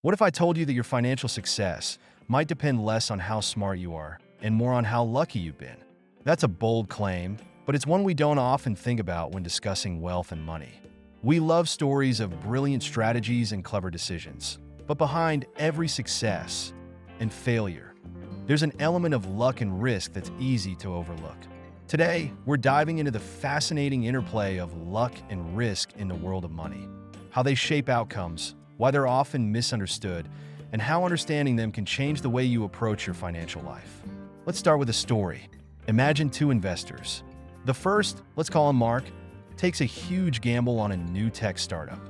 What if I told you that your financial success might depend less on how smart you are and more on how lucky you've been? That's a bold claim, but it's one we don't often think about when discussing wealth and money. We love stories of brilliant strategies and clever decisions, but behind every success and failure, there's an element of luck and risk that's easy to overlook. Today, we're diving into the fascinating interplay of luck and risk in the world of money, how they shape outcomes, why they're often misunderstood, and how understanding them can change the way you approach your financial life. Let's start with a story. Imagine two investors. The first, let's call him Mark, takes a huge gamble on a new tech startup.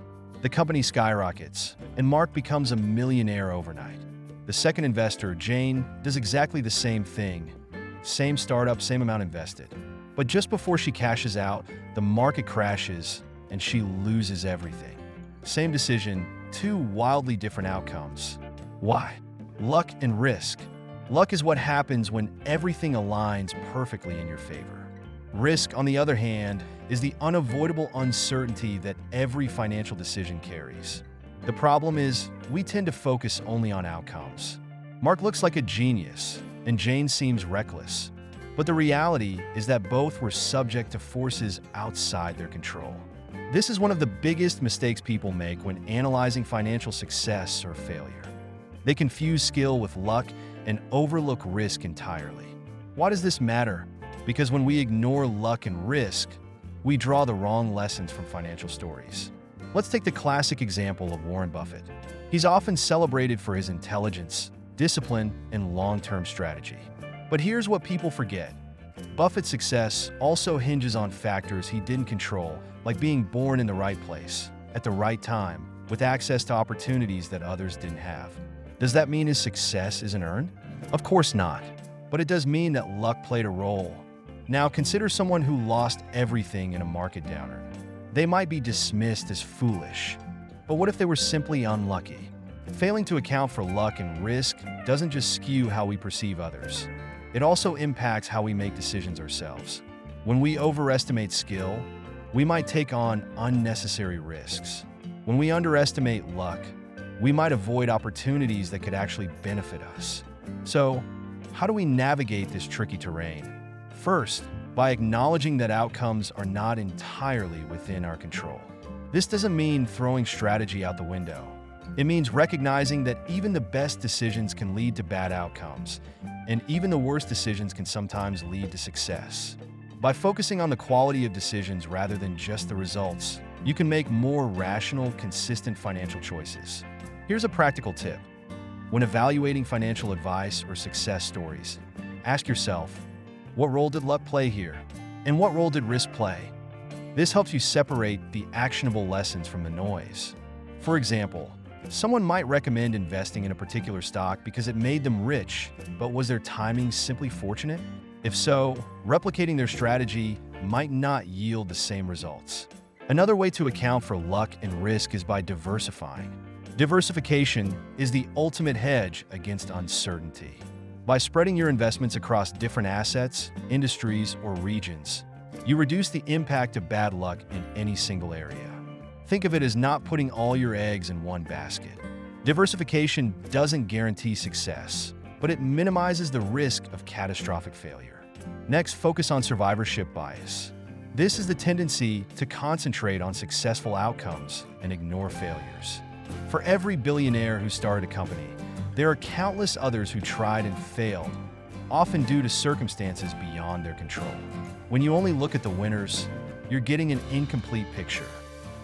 The company skyrockets, and Mark becomes a millionaire overnight. The second investor, Jane, does exactly the same thing. Same startup, same amount invested. But just before she cashes out, the market crashes and she loses everything. Same decision, two wildly different outcomes. Why? Luck and risk. Luck is what happens when everything aligns perfectly in your favor. Risk, on the other hand, is the unavoidable uncertainty that every financial decision carries. The problem is, we tend to focus only on outcomes. Mark looks like a genius, and Jane seems reckless. But the reality is that both were subject to forces outside their control. This is one of the biggest mistakes people make when analyzing financial success or failure. They confuse skill with luck and overlook risk entirely. Why does this matter? Because when we ignore luck and risk, we draw the wrong lessons from financial stories. Let's take the classic example of Warren Buffett. He's often celebrated for his intelligence, discipline, and long-term strategy. But here's what people forget. Buffett's success also hinges on factors he didn't control, like being born in the right place, at the right time, with access to opportunities that others didn't have. Does that mean his success isn't earned? Of course not. But it does mean that luck played a role. Now consider someone who lost everything in a market downturn. They might be dismissed as foolish. But what if they were simply unlucky? Failing to account for luck and risk doesn't just skew how we perceive others. It also impacts how we make decisions ourselves. When we overestimate skill, we might take on unnecessary risks. When we underestimate luck, we might avoid opportunities that could actually benefit us. So, how do we navigate this tricky terrain? First, by acknowledging that outcomes are not entirely within our control. This doesn't mean throwing strategy out the window. It means recognizing that even the best decisions can lead to bad outcomes, and even the worst decisions can sometimes lead to success. By focusing on the quality of decisions rather than just the results, you can make more rational, consistent financial choices. Here's a practical tip. When evaluating financial advice or success stories, ask yourself, what role did luck play here? And what role did risk play? This helps you separate the actionable lessons from the noise. For example, someone might recommend investing in a particular stock because it made them rich, but was their timing simply fortunate? If so, replicating their strategy might not yield the same results. Another way to account for luck and risk is by diversifying. Diversification is the ultimate hedge against uncertainty. By spreading your investments across different assets, industries, or regions, you reduce the impact of bad luck in any single area. Think of it as not putting all your eggs in one basket. Diversification doesn't guarantee success, but it minimizes the risk of catastrophic failure. Next, focus on survivorship bias. This is the tendency to concentrate on successful outcomes and ignore failures. For every billionaire who started a company, there are countless others who tried and failed, often due to circumstances beyond their control. When you only look at the winners, you're getting an incomplete picture.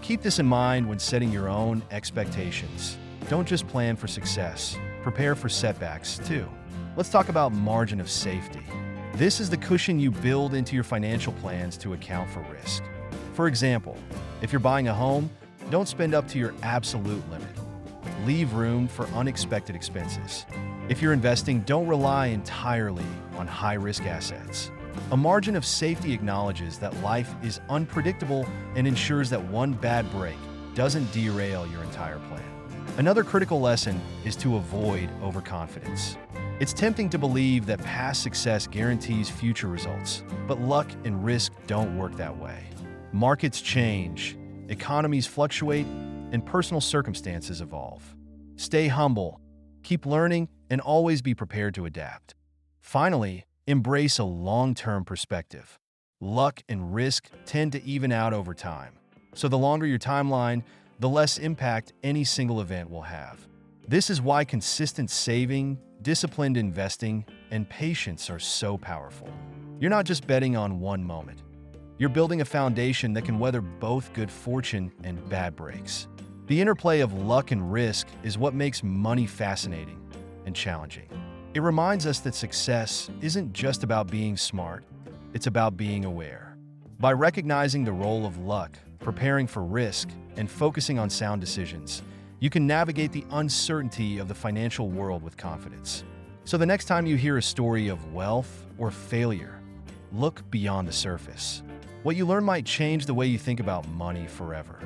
Keep this in mind when setting your own expectations. Don't just plan for success, prepare for setbacks too. Let's talk about margin of safety. This is the cushion you build into your financial plans to account for risk. For example, if you're buying a home, don't spend up to your absolute limit. Leave room for unexpected expenses. If you're investing, don't rely entirely on high-risk assets. A margin of safety acknowledges that life is unpredictable and ensures that one bad break doesn't derail your entire plan. Another critical lesson is to avoid overconfidence. It's tempting to believe that past success guarantees future results, but luck and risk don't work that way. Markets change, economies fluctuate, and personal circumstances evolve. Stay humble, keep learning, and always be prepared to adapt. Finally, embrace a long-term perspective. Luck and risk tend to even out over time. So the longer your timeline, the less impact any single event will have. This is why consistent saving, disciplined investing, and patience are so powerful. You're not just betting on one moment. You're building a foundation that can weather both good fortune and bad breaks. The interplay of luck and risk is what makes money fascinating and challenging. It reminds us that success isn't just about being smart, it's about being aware. By recognizing the role of luck, preparing for risk, and focusing on sound decisions, you can navigate the uncertainty of the financial world with confidence. So the next time you hear a story of wealth or failure, look beyond the surface. What you learn might change the way you think about money forever.